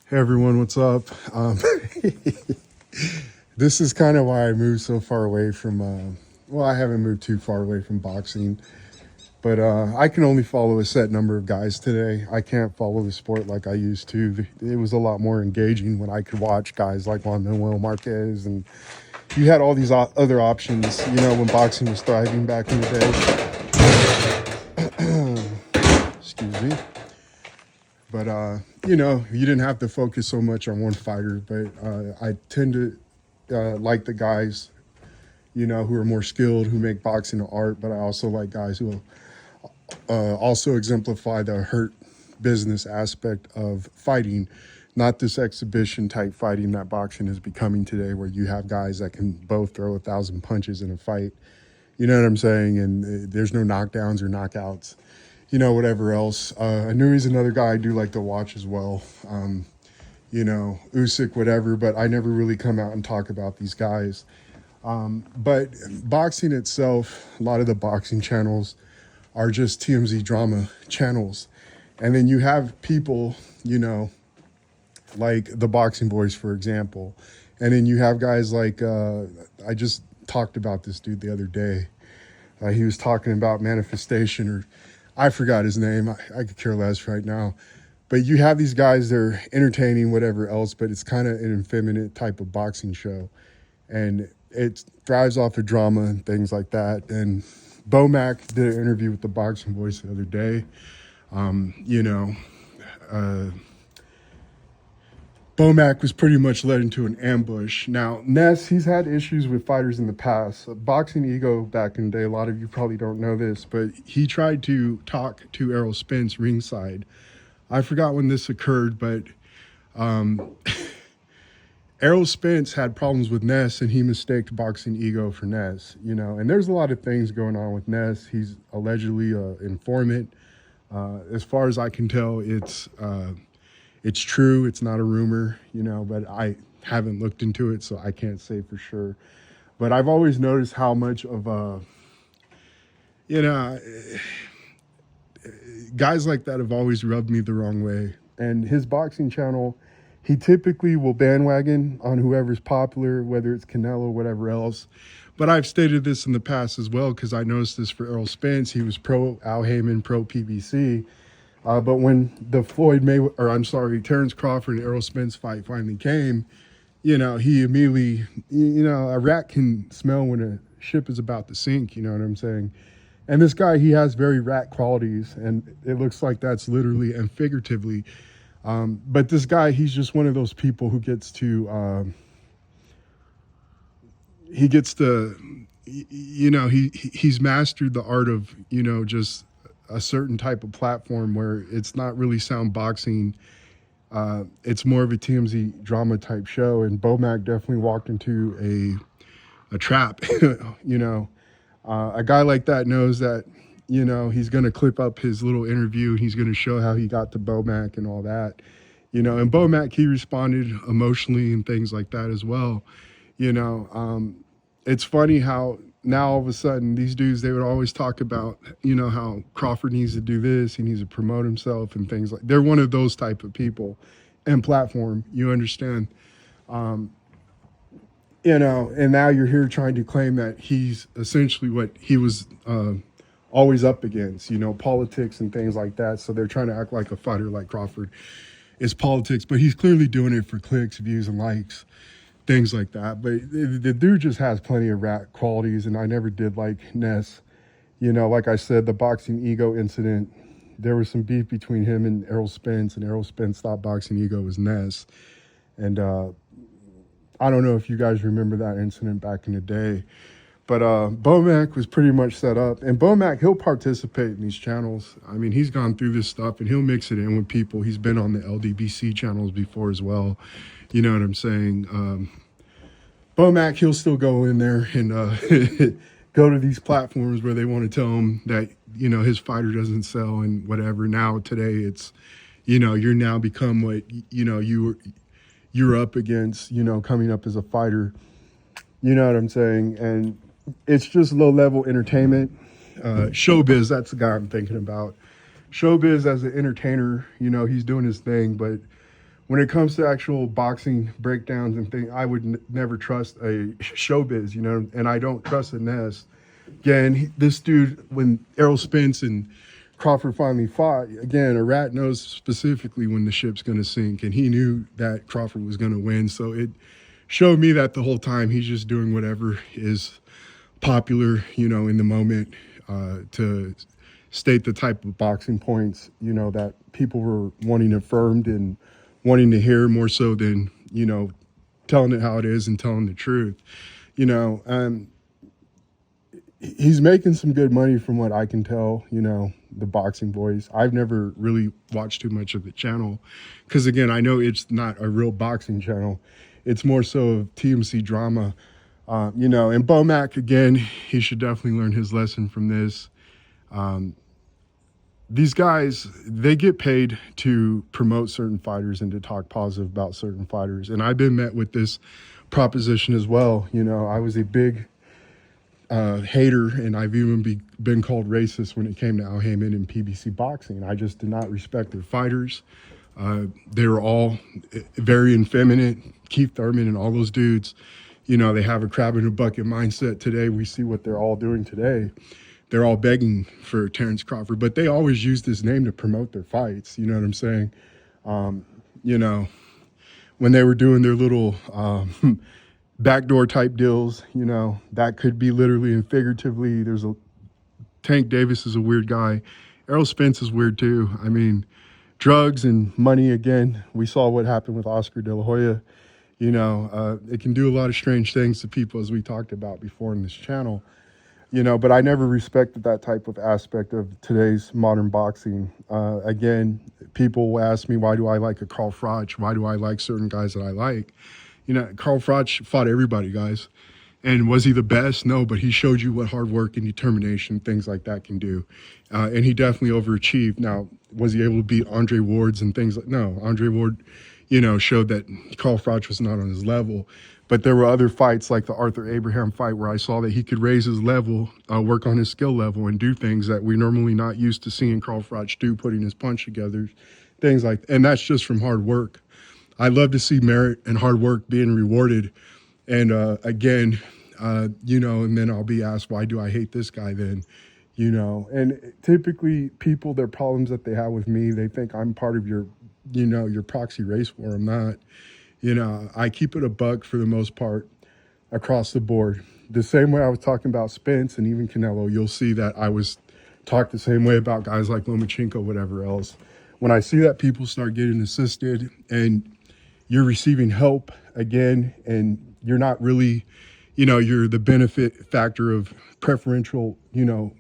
Hey everyone, what's up? This is kind of why I moved so far away from. Well, I haven't moved too far away from boxing, but I can only follow a set number of guys today. I can't follow the sport like I used to. It was a lot more engaging when I could watch guys like Juan Manuel Marquez, and you had all these other options. You know, when boxing was thriving back in the day. Excuse me. But you didn't have to focus so much on one fighter. But I tend to like the guys, who are more skilled, who make boxing an art. But I also like guys who also exemplify the hurt business aspect of fighting, not this exhibition type fighting that boxing is becoming today, where you have guys that can both throw 1,000 punches in a fight. You know what I'm saying? And there's no knockdowns or knockouts. Whatever else. I knew he's another guy I do like to watch as well. Usyk, whatever, but I never really come out and talk about these guys. But boxing itself, a lot of the boxing channels are just TMZ drama channels. And then you have people, like the Boxing Boys, for example. And then you have guys like, I just talked about this dude the other day. He was talking about Manifestation, or I forgot his name. I could care less right now. But you have these guys, they're entertaining, whatever else, but it's kind of an effeminate type of boxing show. And it thrives off of drama and things like that. And Bomac did an interview with the Boxing Voice the other day. Bomac was pretty much led into an ambush. Now, Ness, he's had issues with fighters in the past. Boxing Ego back in the day, a lot of you probably don't know this, but he tried to talk to Errol Spence ringside. I forgot when this occurred, but Errol Spence had problems with Ness, and he mistaked Boxing Ego for Ness, And there's a lot of things going on with Ness. He's allegedly an informant. As far as I can tell, it's true. It's not a rumor, but I haven't looked into it, so I can't say for sure. But I've always noticed how much of guys like that have always rubbed me the wrong way. And his boxing channel, he typically will bandwagon on whoever's popular, whether it's Canelo, whatever else. But I've stated this in the past as well, because I noticed this for Errol Spence. He was pro Al Heyman, pro PBC. But when the Terrence Crawford and Errol Spence fight finally came, he immediately, a rat can smell when a ship is about to sink, you know what I'm saying? And this guy, he has very rat qualities, and it looks like that's literally and figuratively. But this guy, he's just one of those people who gets to, he's mastered the art of, just a certain type of platform where it's not really sound boxing. It's more of a TMZ drama type show. And Bomac definitely walked into a trap. A guy like that knows that, he's going to clip up his little interview, and he's going to show how he got to Bomac and all that, and Bomac, he responded emotionally and things like that as well. It's funny how now all of a sudden these dudes, they would always talk about, how Crawford needs to do this, he needs to promote himself and things like. They're one of those type of people and platform, you understand. And now you're here trying to claim that he's essentially what he was always up against, politics and things like that. So they're trying to act like a fighter like Crawford is politics, but he's clearly doing it for clicks, views, and likes. Things like that. But the dude just has plenty of rat qualities, and I never did like Ness. Like I said, the Boxing Ego incident, there was some beef between him and Errol Spence, and Errol Spence thought Boxing Ego was Ness. And I don't know if you guys remember that incident back in the day. But Bomac was pretty much set up. And Bomac, he'll participate in these channels. I mean, he's gone through this stuff, and he'll mix it in with people. He's been on the LDBC channels before as well. You know what I'm saying? Bomac, he'll still go in there and go to these platforms where they want to tell him that, his fighter doesn't sell and whatever. Now, today, it's, you're now become what, you're up against, coming up as a fighter. You know what I'm saying? And it's just low-level entertainment. Showbiz, that's the guy I'm thinking about. Showbiz as an entertainer, he's doing his thing, but when it comes to actual boxing breakdowns and things, I would never trust a showbiz, you know, and I don't trust a Ness. Again, this dude, when Errol Spence and Crawford finally fought, again, a rat knows specifically when the ship's going to sink, and he knew that Crawford was going to win. So it showed me that the whole time he's just doing whatever is popular, you know, in the moment, to state the type of boxing points, you know, that people were wanting affirmed and wanting to hear more so than, you know, telling it how it is and telling the truth, you know. He's making some good money from what I can tell, you know, the Boxing Boys. I've never really watched too much of the channel because, again, I know it's not a real boxing channel. It's more so of TMC drama, you know. And Bomac, again, he should definitely learn his lesson from this. These guys, they get paid to promote certain fighters and to talk positive about certain fighters. And I've been met with this proposition as well. You know, I was a big hater, and I've even been called racist when it came to Al Heyman and PBC boxing. I just did not respect their fighters. They were all very effeminate. Keith Thurman and all those dudes, you know, they have a crab in a bucket mindset today. We see what they're all doing today. They're all begging for Terrence Crawford, but they always used his name to promote their fights. You know what I'm saying? You know, when they were doing their little backdoor type deals, you know, that could be literally and figuratively. Tank Davis is a weird guy. Errol Spence is weird too. I mean, drugs and money, again, we saw what happened with Oscar De La Hoya. You know, it can do a lot of strange things to people, as we talked about before in this channel. You know, but I never respected that type of aspect of today's modern boxing. Again, people will ask me, why do I like a Carl Froch? Why do I like certain guys that I like? You know, Carl Froch fought everybody, guys. And was he the best? No, but he showed you what hard work and determination, things like that can do. And he definitely overachieved. Now, was he able to beat Andre Ward's and things like, no, Andre Ward, you know, showed that Carl Froch was not on his level. But there were other fights like the Arthur Abraham fight where I saw that he could raise his level, work on his skill level, and do things that we're normally not used to seeing Carl Froch do, putting his punch together, things like, and that's just from hard work. I love to see merit and hard work being rewarded. And again, you know, and then I'll be asked, why do I hate this guy then? You know, and typically people, their problems that they have with me, they think I'm part of your, you know, your proxy race war. I'm not. You know, I keep it a buck for the most part across the board. The same way I was talking about Spence and even Canelo, you'll see that I was talked the same way about guys like Lomachenko, whatever else. When I see that people start getting assisted and you're receiving help again, and you're not really, you know, you're the benefit factor of preferential, you know,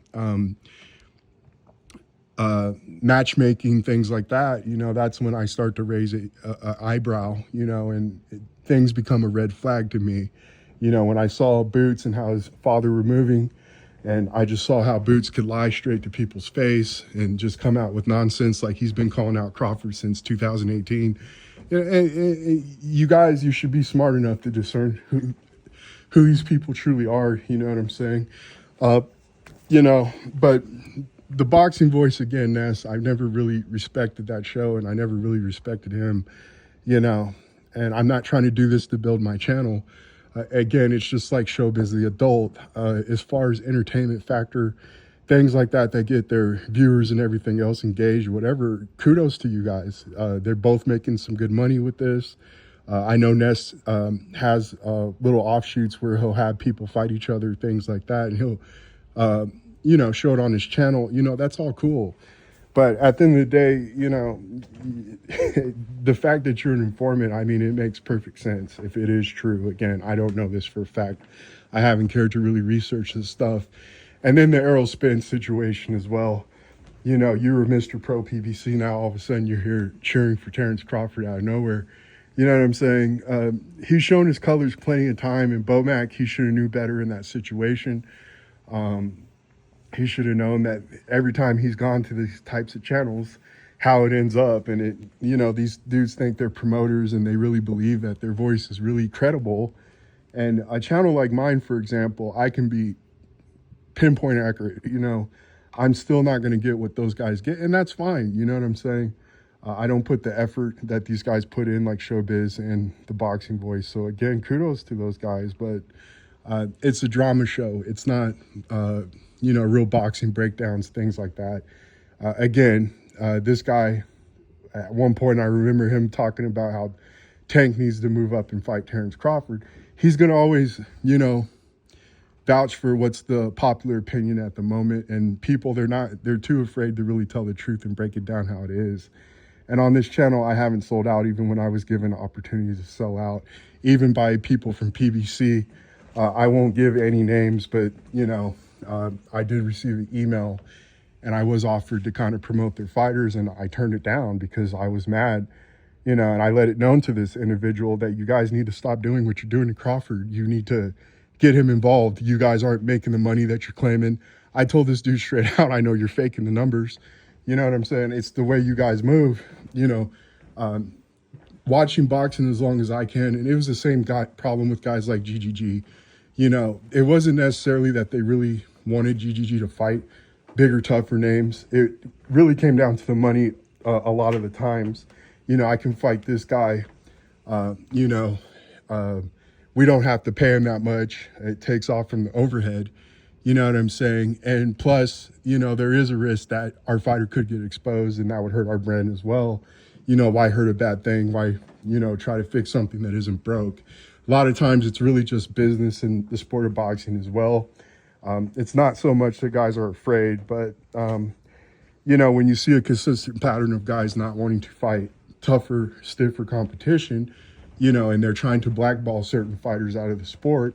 matchmaking, things like that, you know, that's when I start to raise a eyebrow, you know, and things become a red flag to me. You know, when I saw Boots and how his father were moving, and I just saw how Boots could lie straight to people's face and just come out with nonsense like he's been calling out Crawford since 2018. You guys, you should be smart enough to discern who these people truly are, you know what I'm saying? You know, but the Boxing Voice, again, Ness, I've never really respected that show, and I never really respected him, you know, and I'm not trying to do this to build my channel. Again, it's just like Showbiz the Adult. As far as entertainment factor, things like that get their viewers and everything else engaged, whatever, kudos to you guys. They're both making some good money with this. I know Ness has little offshoots where he'll have people fight each other, things like that, and he'll you know, show it on his channel. You know, that's all cool. But at the end of the day, you know, the fact that you're an informant, I mean, it makes perfect sense if it is true. Again, I don't know this for a fact. I haven't cared to really research this stuff. And then the Errol Spence situation as well. You know, you were Mr. Pro PBC. Now all of a sudden you're here cheering for Terrence Crawford out of nowhere. You know what I'm saying? He's shown his colors plenty of time. And Bomac, he should have knew better in that situation. He should have known that every time he's gone to these types of channels, how it ends up. And it, you know, these dudes think they're promoters and they really believe that their voice is really credible. And a channel like mine, for example, I can be pinpoint accurate. You know, I'm still not going to get what those guys get, and that's fine. You know what I'm saying? I don't put the effort that these guys put in, like Showbiz and the Boxing Voice. So again, kudos to those guys. But it's a drama show. It's not, real boxing breakdowns, things like that. Again, this guy, at one point, I remember him talking about how Tank needs to move up and fight Terrence Crawford. He's going to always, vouch for what's the popular opinion at the moment. And people, they're too afraid to really tell the truth and break it down how it is. And on this channel, I haven't sold out even when I was given opportunities to sell out, even by people from PBC. I won't give any names, but, I did receive an email and I was offered to kind of promote their fighters, and I turned it down because I was mad, and I let it known to this individual that you guys need to stop doing what you're doing to Crawford. You need to get him involved. You guys aren't making the money that you're claiming. I told this dude straight out, I know you're faking the numbers. You know what I'm saying? It's the way you guys move, watching boxing as long as I can. And it was the same problem with guys like GGG. It wasn't necessarily that they really wanted GGG to fight bigger, tougher names. It really came down to the money a lot of the times. I can fight this guy, we don't have to pay him that much. It takes off from the overhead. You know what I'm saying? And plus, there is a risk that our fighter could get exposed, and that would hurt our brand as well. Why hurt a bad thing? Why, try to fix something that isn't broke? A lot of times it's really just business in the sport of boxing as well. It's not so much that guys are afraid, but, when you see a consistent pattern of guys not wanting to fight tougher, stiffer competition, and they're trying to blackball certain fighters out of the sport.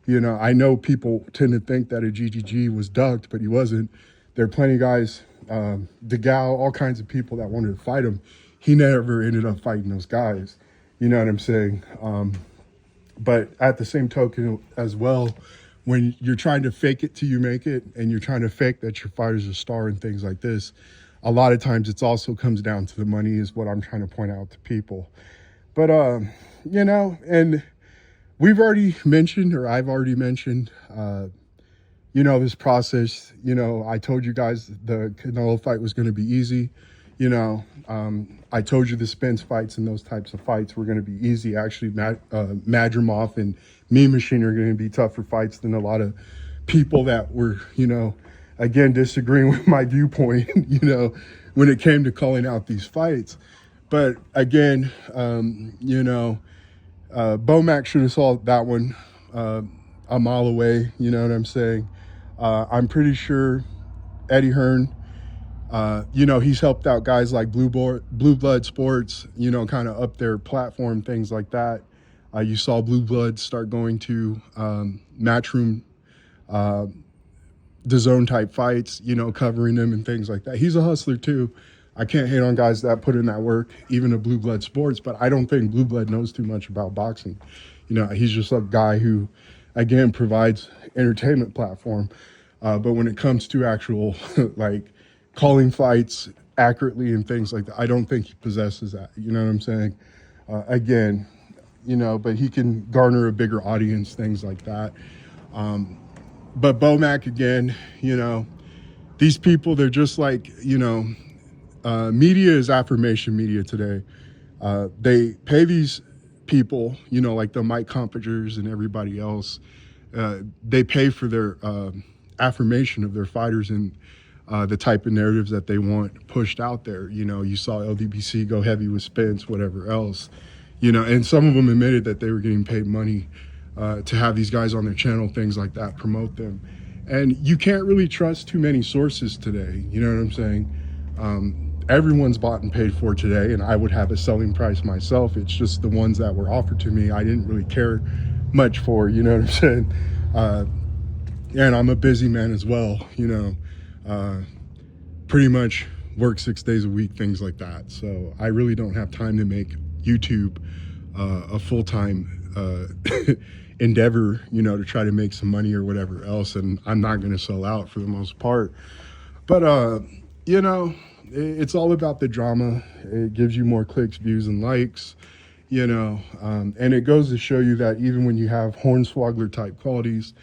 I know people tend to think that a GGG was ducked, but he wasn't. There are plenty of guys, DeGal, all kinds of people that wanted to fight him. He never ended up fighting those guys. You know what I'm saying? But at the same token as well, when you're trying to fake it till you make it, and you're trying to fake that your fighter's a star and things like this, a lot of times it also comes down to the money, is what I'm trying to point out to people. But, and we've already mentioned, or I've already mentioned, this process. I told you guys the Canelo fight was going to be easy. I told you the Spence fights and those types of fights were going to be easy. Actually, Madrimov and Mean Machine are going to be tougher fights than a lot of people that were, again, disagreeing with my viewpoint, when it came to calling out these fights. But again, Bomac should have saw that one a mile away. You know what I'm saying? I'm pretty sure Eddie Hearn, he's helped out guys like Blue Blood Sports, kind of up their platform, things like that. You saw Blue Blood start going to Matchroom, the zone type fights, covering them and things like that. He's a hustler too. I can't hate on guys that put in that work, even a Blue Blood Sports, but I don't think Blue Blood knows too much about boxing. He's just a guy who, again, provides entertainment platform. But when it comes to actual, like, calling fights accurately and things like that, I don't think he possesses that. You know what I'm saying? Again, but he can garner a bigger audience, things like that. But Bomac, again, these people, they're just like, media is affirmation media today. They pay these people, like the Mike Compagers and everybody else, they pay for their affirmation of their fighters and the type of narratives that they want pushed out there. You saw LDBC go heavy with Spence, whatever else, and some of them admitted that they were getting paid money to have these guys on their channel, things like that, promote them. And you can't really trust too many sources today. You know what I'm saying? Everyone's bought and paid for today, and I would have a selling price myself. It's just the ones that were offered to me I didn't really care much for, you know what I'm saying? And I'm a busy man as well, pretty much work 6 days a week, things like that. So I really don't have time to make YouTube a full-time endeavor, to try to make some money or whatever else. And I'm not going to sell out for the most part. But, it's all about the drama. It gives you more clicks, views, and likes, and it goes to show you that even when you have Hornswoggle type qualities,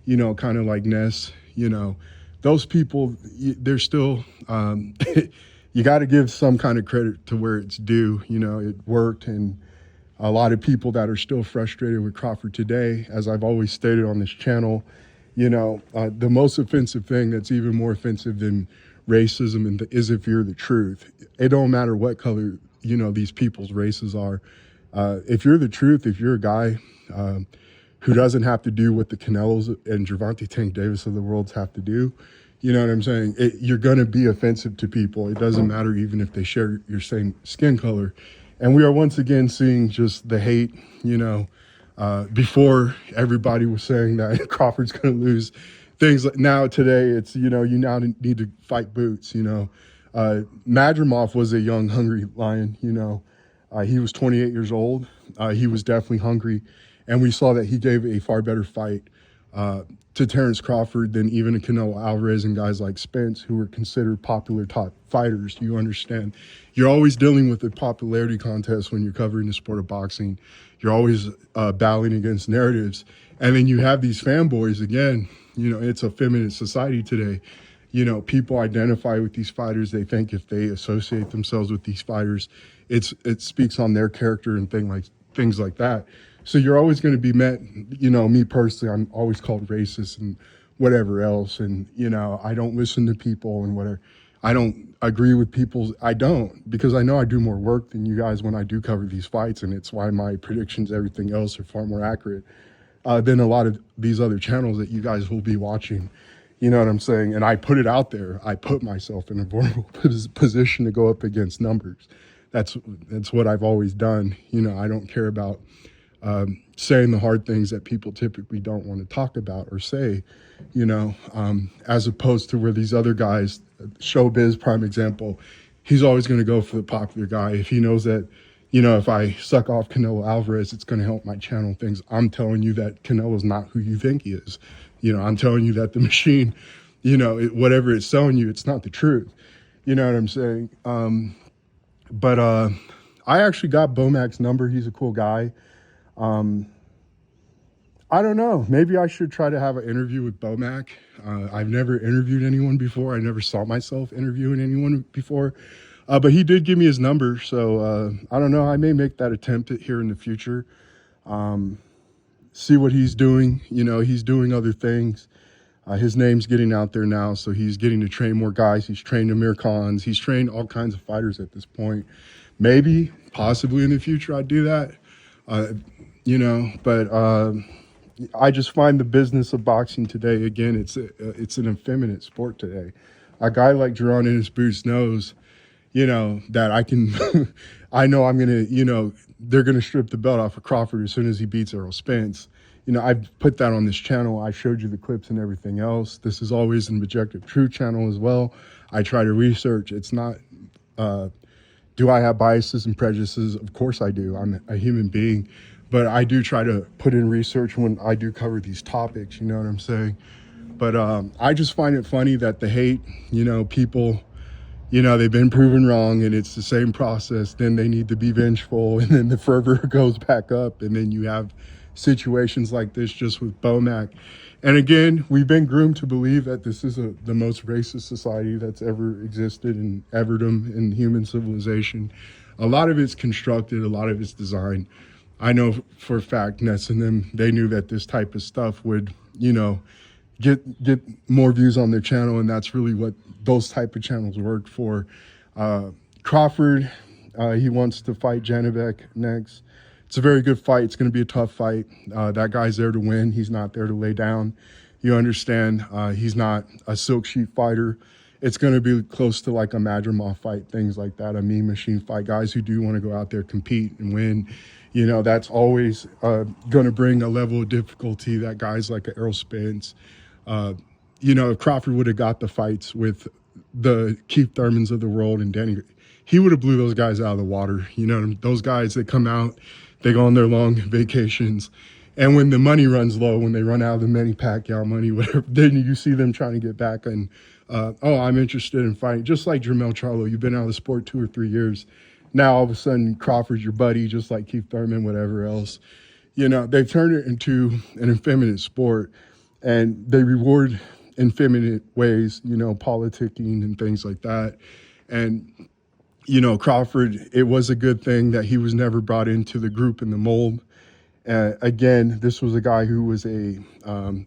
kind of like Ness, those people, they're still, you got to give some kind of credit to where it's due. You know, it worked, and a lot of people that are still frustrated with Crawford today, as I've always stated on this channel, you know, the most offensive thing that's even more offensive than racism is if you're the truth. It don't matter what color, you know, these people's races are. If you're the truth, if you're a guy who doesn't have to do what the Canelos and Gervonta Tank Davis of the world have to do, you know what I'm saying? You're going to be offensive to people. It doesn't matter even if they share your same skin color. And we are once again seeing just the hate, you know, before everybody was saying that Crawford's going to lose. Things like now today, it's, you know, you now need to fight Boots, you know. Madrimov was a young, hungry lion, you know. He was 28 years old. He was definitely hungry. And we saw that he gave a far better fight to Terrence Crawford than even a Canelo Alvarez and guys like Spence, who were considered popular top fighters. You understand? You're always dealing with a popularity contest when you're covering the sport of boxing. You're always battling against narratives. And then you have these fanboys, again, you know, it's a feminine society today. You know, people identify with these fighters. They think if they associate themselves with these fighters, it speaks on their character and things like that. So you're always going to be met, you know, me personally, I'm always called racist and whatever else. And, you know, I don't listen to people and whatever. I don't agree with people. I don't, because I know I do more work than you guys when I do cover these fights. And it's why my predictions, everything else are far more accurate than a lot of these other channels that you guys will be watching. You know what I'm saying? And I put it out there. I put myself in a vulnerable position to go up against numbers. That's what I've always done. You know, I don't care about saying the hard things that people typically don't want to talk about or say, you know, as opposed to where these other guys, Showbiz, prime example, he's always going to go for the popular guy. If he knows that, you know, if I suck off Canelo Alvarez, it's going to help my channel things. I'm telling you that Canelo's not who you think he is. You know, I'm telling you that the machine, you know, whatever it's selling you, it's not the truth. You know what I'm saying? But I actually got Bomac's number. He's a cool guy. I don't know. Maybe I should try to have an interview with Bomac. I've never interviewed anyone before. I never saw myself interviewing anyone before. But he did give me his number. So I don't know. I may make that attempt here in the future. See what he's doing. You know, he's doing other things. His name's getting out there now, so he's getting to train more guys. He's trained Amir Khans. He's trained all kinds of fighters at this point. Maybe, possibly in the future, I'd do that. You know, but I just find the business of boxing today, again, it's an effeminate sport today. A guy like Jerron in his boots knows, you know, that I can, I know I'm going to, you know, they're going to strip the belt off of Crawford as soon as he beats Errol Spence. You know, I've put that on this channel. I showed you the clips and everything else. This is always an objective truth channel as well. I try to research. It's not, do I have biases and prejudices? Of course I do. I'm a human being. But I do try to put in research when I do cover these topics, you know what I'm saying? But I just find it funny that the hate, you know, people, you know, they've been proven wrong and it's the same process. Then they need to be vengeful and then the fervor goes back up. And then you have situations like this just with Bomac. And again, we've been groomed to believe that this is the most racist society that's ever existed in everdom in human civilization. A lot of it's constructed, a lot of it's designed. I know for a fact Ness and them, they knew that this type of stuff would, you know, get more views on their channel, and that's really what those type of channels worked for. Crawford, he wants to fight Janibek next. It's a very good fight. It's going to be a tough fight. That guy's there to win. He's not there to lay down. You understand? He's not a silk sheet fighter. It's going to be close to like a Madrimov fight, things like that, a mean machine fight. Guys who do want to go out there, compete, and win. You know, that's always going to bring a level of difficulty that guys like Errol Spence, you know, if Crawford would have got the fights with the Keith Thurmans of the world and Danny, he would have blew those guys out of the water. You know, those guys that come out, they go on their long vacations. And when the money runs low, when they run out of the Manny Pacquiao money, whatever, then you see them trying to get back and, oh, I'm interested in fighting. Just like Jermell Charlo, you've been out of the sport 2 or 3 years. Now, all of a sudden, Crawford's your buddy, just like Keith Thurman, whatever else. You know, they've turned it into an effeminate sport, and they reward in feminine ways, you know, politicking and things like that. And, you know, Crawford, it was a good thing that he was never brought into the group in the mold. Again, this was a guy who was a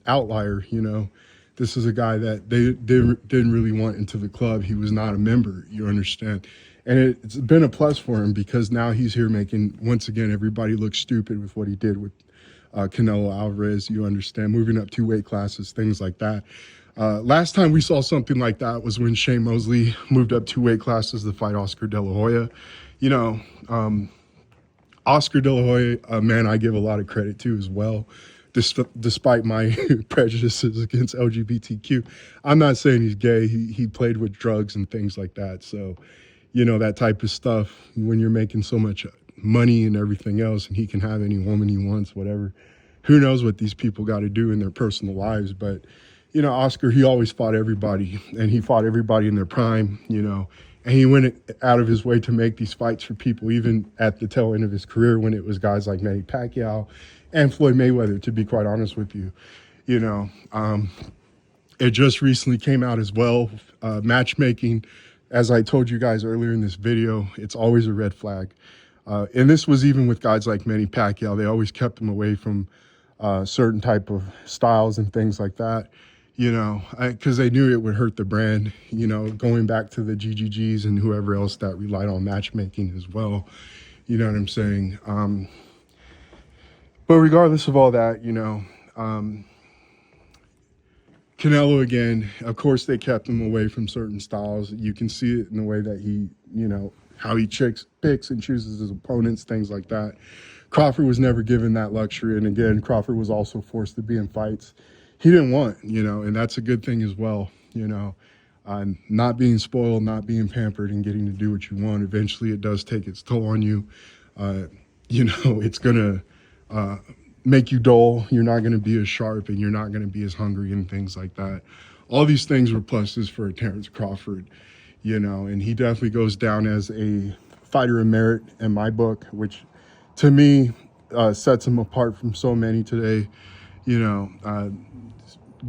outlier, you know. This is a guy that they didn't really want into the club. He was not a member, you understand. And it's been a plus for him because now he's here making, once again, everybody look stupid with what he did with Canelo Alvarez, you understand, moving up 2 weight classes, things like that. Last time we saw something like that was when Shane Mosley moved up 2 weight classes to fight Oscar De La Hoya. You know, Oscar De La Hoya, a man I give a lot of credit to as well, despite my prejudices against LGBTQ. I'm not saying he's gay. He played with drugs and things like that. So, you know, that type of stuff, when you're making so much money and everything else, and he can have any woman he wants, whatever. Who knows what these people got to do in their personal lives. But, you know, Oscar, he always fought everybody, and he fought everybody in their prime, you know. And he went out of his way to make these fights for people, even at the tail end of his career when it was guys like Manny Pacquiao and Floyd Mayweather, to be quite honest with you. You know, it just recently came out as well. Matchmaking, as I told you guys earlier in this video, it's always a red flag. And this was even with guys like Manny Pacquiao. They always kept him away from certain type of styles and things like that, you know, because they knew it would hurt the brand, you know, going back to the GGGs and whoever else that relied on matchmaking as well. You know what I'm saying? But regardless of all that, you know, Canelo, again, of course, they kept him away from certain styles. You can see it in the way that he, you know, how he picks and chooses his opponents, things like that. Crawford was never given that luxury. And again, Crawford was also forced to be in fights he didn't want, you know, and that's a good thing as well, you know. Not being spoiled, not being pampered, and getting to do what you want. Eventually, it does take its toll on you. You know, it's going to make you dull. You're not going to be as sharp, and you're not going to be as hungry and things like that. All these things were pluses for Terrence Crawford, you know, and he definitely goes down as a fighter of merit in my book, which to me sets him apart from so many today, you know,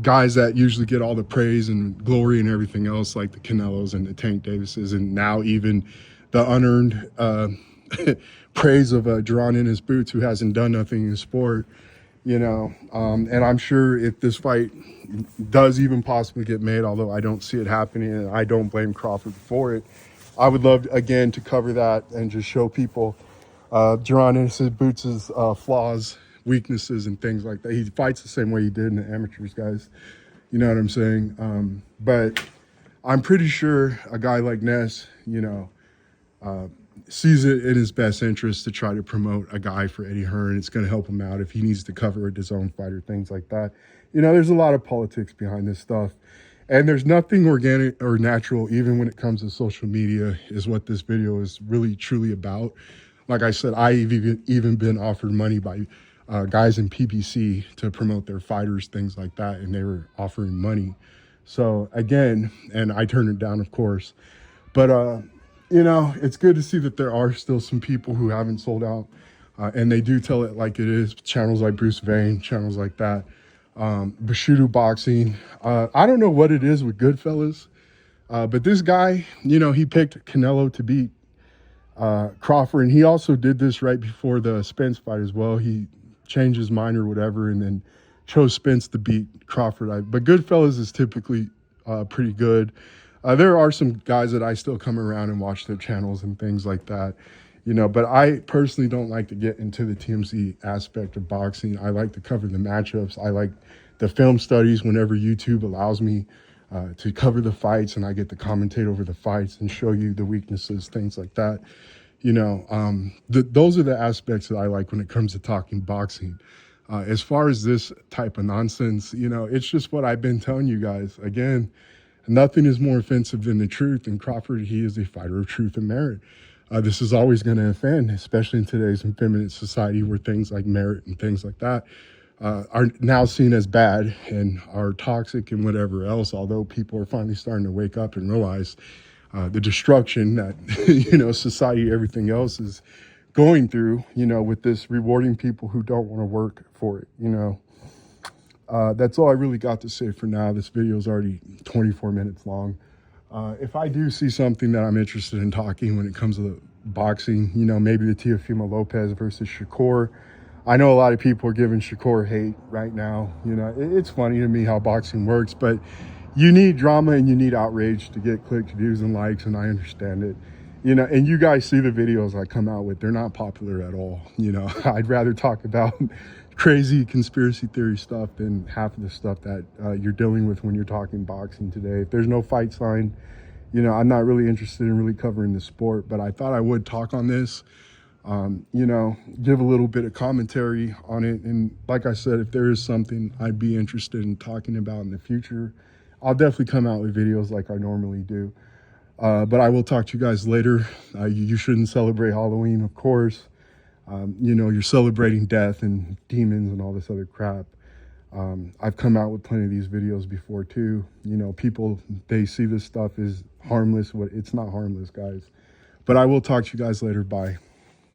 guys that usually get all the praise and glory and everything else, like the Canelos and the Tank Davises, and now even the unearned praise of Jerron in his boots, who hasn't done nothing in the sport, you know. And I'm sure if this fight does even possibly get made, although I don't see it happening, and I don't blame Crawford for it, I would love, again, to cover that and just show people Jerron in his boots' flaws, weaknesses, and things like that. He fights the same way he did in the amateurs, guys. You know what I'm saying? But I'm pretty sure a guy like Ness, you know, sees it in his best interest to try to promote a guy for Eddie Hearn. It's going to help him out if he needs to cover a DAZN fighter, things like that. You know, there's a lot of politics behind this stuff. And there's nothing organic or natural, even when it comes to social media, is what this video is really, truly about. Like I said, I've even been offered money by guys in PBC to promote their fighters, things like that, and they were offering money. So again, and I turned it down, of course. But, you know, it's good to see that there are still some people who haven't sold out, and they do tell it like it is. Channels like Bruce Vane, channels like that. Bushido Boxing. I don't know what it is with Goodfellas, but this guy, you know, he picked Canelo to beat Crawford, and he also did this right before the Spence fight as well. He changed his mind or whatever, and then chose Spence to beat Crawford. But Goodfellas is typically pretty good. There are some guys that I still come around and watch their channels and things like that, you know, but I personally don't like to get into the TMZ aspect of boxing. I like to cover the matchups. I like the film studies whenever YouTube allows me to cover the fights, and I get to commentate over the fights and show you the weaknesses, things like that. You know, those are the aspects that I like when it comes to talking boxing. As far as this type of nonsense, you know, it's just what I've been telling you guys. Again, nothing is more offensive than the truth, and Crawford, he is a fighter of truth and merit. This is always going to offend, especially in today's effeminate society where things like merit and things like that are now seen as bad and are toxic and whatever else, although people are finally starting to wake up and realize the destruction that, you know, society, everything else is going through, you know, with this rewarding people who don't want to work for it, you know. That's all I really got to say for now. This video is already 24 minutes long. If I do see something that I'm interested in talking when it comes to boxing, you know, maybe the Teofimo Lopez versus Shakur. I know a lot of people are giving Shakur hate right now. You know, it's funny to me how boxing works, but you need drama and you need outrage to get clicks, views, and likes, and I understand it. You know, and you guys see the videos I come out with. They're not popular at all. You know, I'd rather talk about crazy conspiracy theory stuff than half of the stuff that you're dealing with when you're talking boxing today. If there's no fight sign, you know, I'm not really interested in really covering the sport, but I thought I would talk on this, you know, give a little bit of commentary on it. And like I said, if there is something I'd be interested in talking about in the future, I'll definitely come out with videos like I normally do. But I will talk to you guys later. You shouldn't celebrate Halloween, of course. You know, you're celebrating death and demons and all this other crap. I've come out with plenty of these videos before too. You know, people, they see this stuff as harmless. It's not harmless, guys. But I will talk to you guys later. Bye.